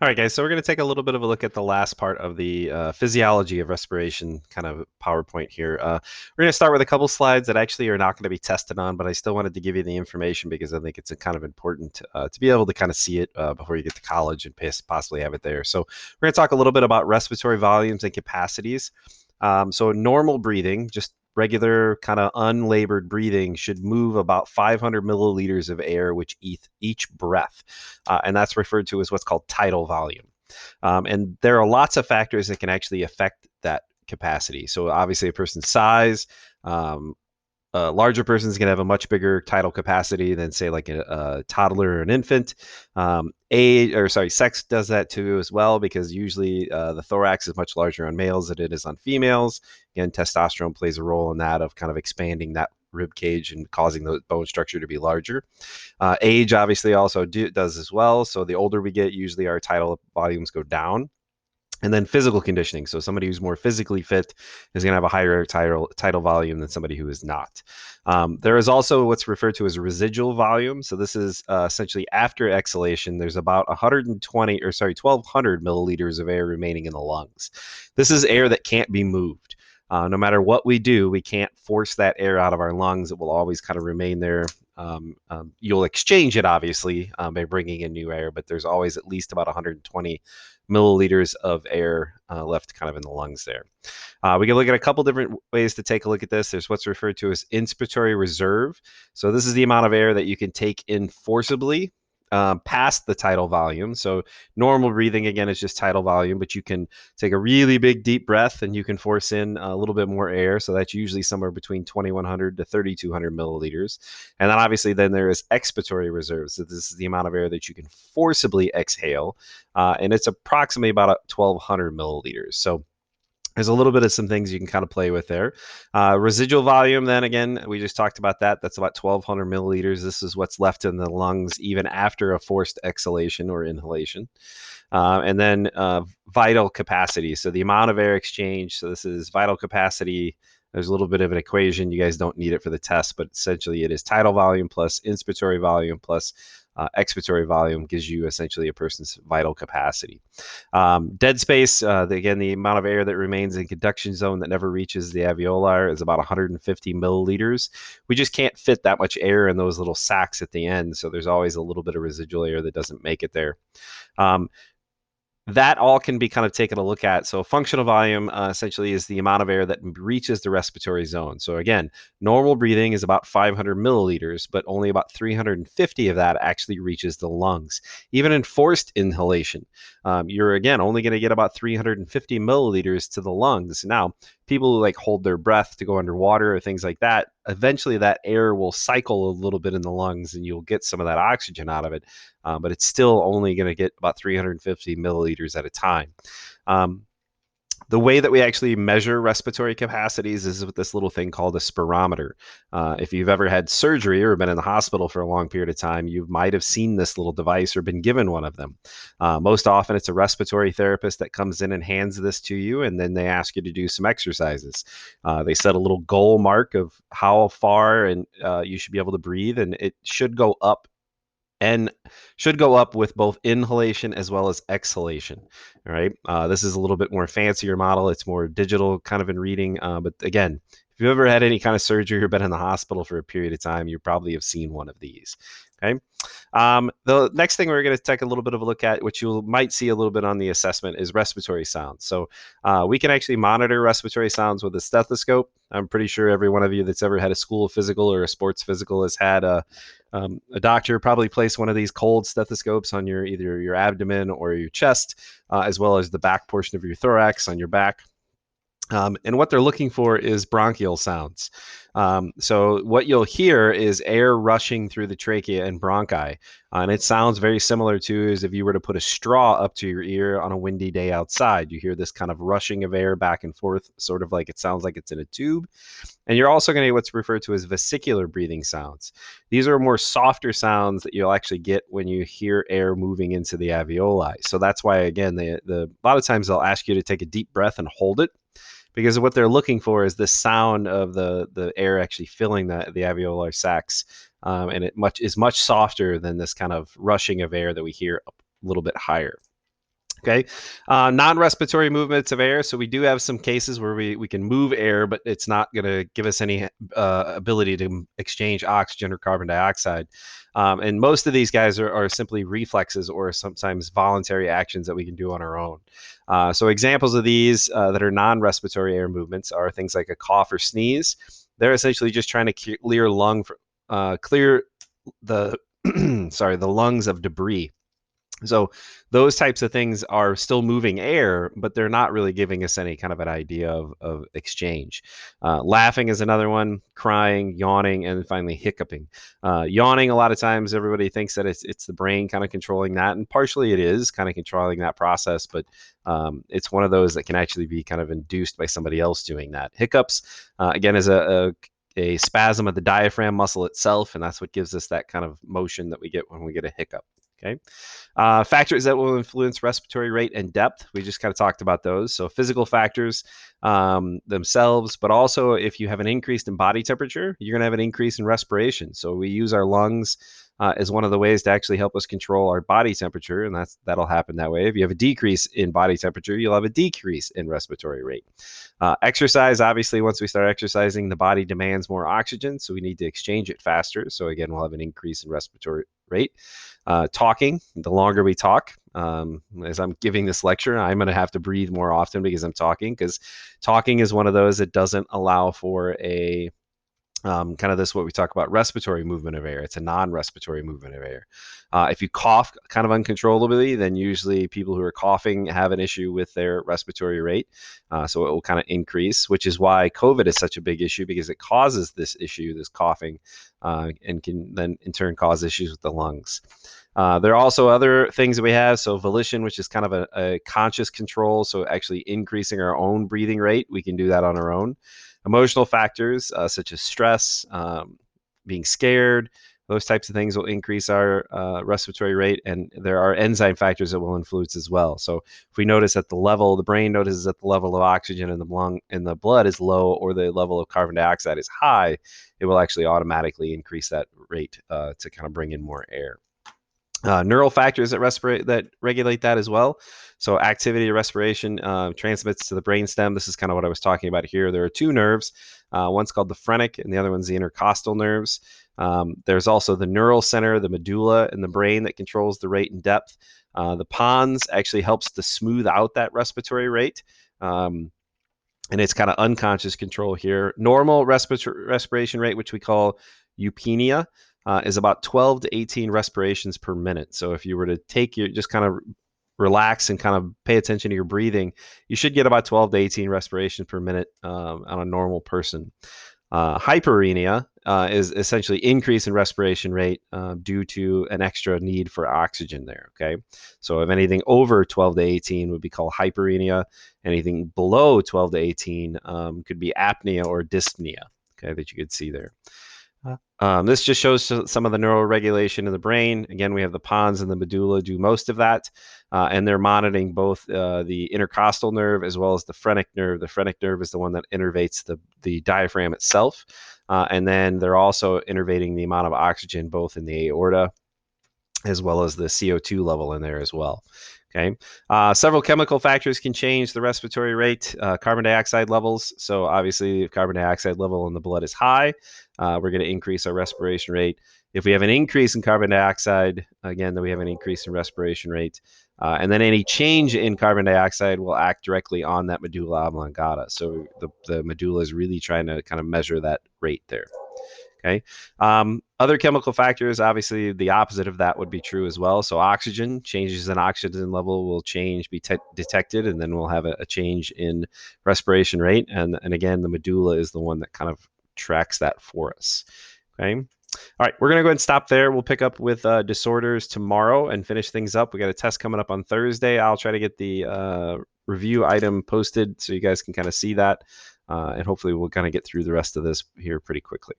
All right, guys, so we're going to take a little bit of a look at the last part of the physiology of respiration kind of PowerPoint here. We're going to start with a couple slides that actually are not going to be tested on, but I still wanted to give you the information because I think it's kind of important to be able to kind of see it before you get to college and possibly have it there. So we're going to talk a little bit about respiratory volumes and capacities. So normal breathing, just regular kind of unlabored breathing, should move about 500 milliliters of air which each breath, and that's referred to as what's called tidal volume. And there are lots of factors that can actually affect that capacity. So obviously a person's size, um, a larger person's going to have a much bigger tidal capacity than, say, like a toddler or an infant. Sex does that too as well, because usually the thorax is much larger on males than it is on females. Again, testosterone plays a role in that, of kind of expanding that rib cage and causing the bone structure to be larger. Age obviously also does as well. So the older we get, usually our tidal volumes go down. And then physical conditioning. So somebody who's more physically fit is going to have a higher tidal volume than somebody who is not. There is also what's referred to as residual volume. So this is essentially after exhalation, there's about 1,200 milliliters of air remaining in the lungs. This is air that can't be moved. No matter what we do, we can't force that air out of our lungs. It will always kind of remain there. You'll exchange it, obviously, by bringing in new air, but there's always at least about 120 milliliters of air left kind of in the lungs there. We can look at a couple different ways to take a look at this. There's what's referred to as inspiratory reserve. So this is the amount of air that you can take in forcibly past the tidal volume. So normal breathing, again, is just tidal volume, but you can take a really big deep breath and you can force in a little bit more air. So that's usually somewhere between 2,100 to 3,200 milliliters. And then obviously then there is expiratory reserve. So this is the amount of air that you can forcibly exhale. And it's approximately about 1,200 milliliters. So there's a little bit of some things you can kind of play with there. Residual volume, then again, we just talked about that. That's about 1,200 milliliters. This is what's left in the lungs even after a forced exhalation or inhalation. And then vital capacity. So the amount of air exchange. So this is vital capacity. There's a little bit of an equation. You guys don't need it for the test, but essentially it is tidal volume plus inspiratory volume plus expiratory volume gives you essentially a person's vital capacity. Dead space, again, the amount of air that remains in conduction zone that never reaches the alveoli is about 150 milliliters. We just can't fit that much air in those little sacs at the end, so there's always a little bit of residual air that doesn't make it there. That all can be kind of taken a look at. So functional volume essentially is the amount of air that reaches the respiratory zone. So again, normal breathing is about 500 milliliters, but only about 350 of that actually reaches the lungs. Even in forced inhalation, you're again only going to get about 350 milliliters to the lungs. Now, people who like hold their breath to go underwater or things like that, eventually that air will cycle a little bit in the lungs and you'll get some of that oxygen out of it. But it's still only going to get about 350 milliliters at a time. The way that we actually measure respiratory capacities is with this little thing called a spirometer. If you've ever had surgery or been in the hospital for a long period of time, you might have seen this little device or been given one of them. Most often it's a respiratory therapist that comes in and hands this to you, and then they ask you to do some exercises. They set a little goal mark of how far and you should be able to breathe, and it should go up with both inhalation as well as exhalation. All right. This is a little bit more fancier model. It's more digital kind of in reading. But again, if you've ever had any kind of surgery or been in the hospital for a period of time, you probably have seen one of these. Okay. The next thing we're going to take a little bit of a look at, which you might see a little bit on the assessment, is respiratory sounds. So we can actually monitor respiratory sounds with a stethoscope. I'm pretty sure every one of you that's ever had a school physical or a sports physical has had a doctor probably place one of these cold stethoscopes on either your abdomen or your chest, as well as the back portion of your thorax on your back. And what they're looking for is bronchial sounds. So what you'll hear is air rushing through the trachea and bronchi. And it sounds very similar to as if you were to put a straw up to your ear on a windy day outside. You hear this kind of rushing of air back and forth, sort of like it sounds like it's in a tube. And you're also going to get what's referred to as vesicular breathing sounds. These are more softer sounds that you'll actually get when you hear air moving into the alveoli. So that's why, again, a lot of times they'll ask you to take a deep breath and hold it, because what they're looking for is the sound of the air actually filling the alveolar sacs, and it is much softer than this kind of rushing of air that we hear a little bit higher. Okay. Non-respiratory movements of air. So we do have some cases where we can move air, but it's not going to give us any ability to exchange oxygen or carbon dioxide. And most of these guys are simply reflexes or sometimes voluntary actions that we can do on our own. So examples of these that are non-respiratory air movements are things like a cough or sneeze. They're essentially just trying to clear the sorry, the lungs of debris. So those types of things are still moving air, but they're not really giving us any kind of an idea of exchange. Laughing is another one, crying, yawning, and finally hiccuping. Yawning, a lot of times everybody thinks that it's the brain kind of controlling that, and partially it is kind of controlling that process, but it's one of those that can actually be kind of induced by somebody else doing that. Hiccups, again, is a spasm of the diaphragm muscle itself, and that's what gives us that kind of motion that we get when we get a hiccup. Okay. Factors that will influence respiratory rate and depth. We just kind of talked about those. So physical factors themselves, but also if you have an increase in body temperature, you're going to have an increase in respiration. So we use our lungs as one of the ways to actually help us control our body temperature, and that'll happen that way. If you have a decrease in body temperature, you'll have a decrease in respiratory rate. Exercise, obviously, once we start exercising, the body demands more oxygen, so we need to exchange it faster. So again, we'll have an increase in respiratory rate. Talking, the longer we talk, as I'm giving this lecture, I'm going to have to breathe more often because I'm talking, because talking is one of those that doesn't allow for a kind of this, what we talk about, respiratory movement of air. It's a non-respiratory movement of air. If you cough kind of uncontrollably, then usually people who are coughing have an issue with their respiratory rate. So it will kind of increase, which is why COVID is such a big issue, because it causes this issue, this coughing, and can then in turn cause issues with the lungs. There are also other things that we have. So volition, which is kind of a conscious control. So actually increasing our own breathing rate. We can do that on our own. Emotional factors such as stress, being scared, those types of things will increase our respiratory rate. And there are enzyme factors that will influence as well. So if we notice that the brain notices that the level of oxygen in the blood is low, or the level of carbon dioxide is high, it will actually automatically increase that rate to kind of bring in more air. Neural factors that regulate that as well. So activity of respiration transmits to the brainstem. This is kind of what I was talking about here. There are two nerves. One's called the phrenic, and the other one's the intercostal nerves. There's also the neural center, the medulla in the brain, that controls the rate and depth. The pons actually helps to smooth out that respiratory rate. And it's kind of unconscious control here. Normal respiration rate, which we call eupnea, is about 12 to 18 respirations per minute. So if you were to just kind of relax and kind of pay attention to your breathing, you should get about 12 to 18 respirations per minute on a normal person. Hyperemia is essentially increase in respiration rate due to an extra need for oxygen there. Okay, so if anything over 12 to 18 would be called hyperemia. Anything below 12 to 18 could be apnea or dyspnea. Okay, that you could see there. This just shows some of the neural regulation in the brain. Again, we have the pons and the medulla do most of that, and they're monitoring both the intercostal nerve as well as the phrenic nerve. The phrenic nerve is the one that innervates the diaphragm itself, and then they're also innervating the amount of oxygen both in the aorta as well as the CO2 level in there as well. Okay. Several chemical factors can change the respiratory rate. Carbon dioxide levels. So obviously, if carbon dioxide level in the blood is high, we're going to increase our respiration rate. If we have an increase in carbon dioxide, again, then we have an increase in respiration rate. And then any change in carbon dioxide will act directly on that medulla oblongata. So the medulla is really trying to kind of measure that rate there. Okay. Other chemical factors, obviously, the opposite of that would be true as well. So oxygen, changes in oxygen level will be detected, and then we'll have a change in respiration rate. And again, the medulla is the one that kind of tracks that for us. Okay. All right, we're going to go ahead and stop there. We'll pick up with disorders tomorrow and finish things up. We got a test coming up on Thursday. I'll try to get the review item posted so you guys can kind of see that. And hopefully we'll kind of get through the rest of this here pretty quickly.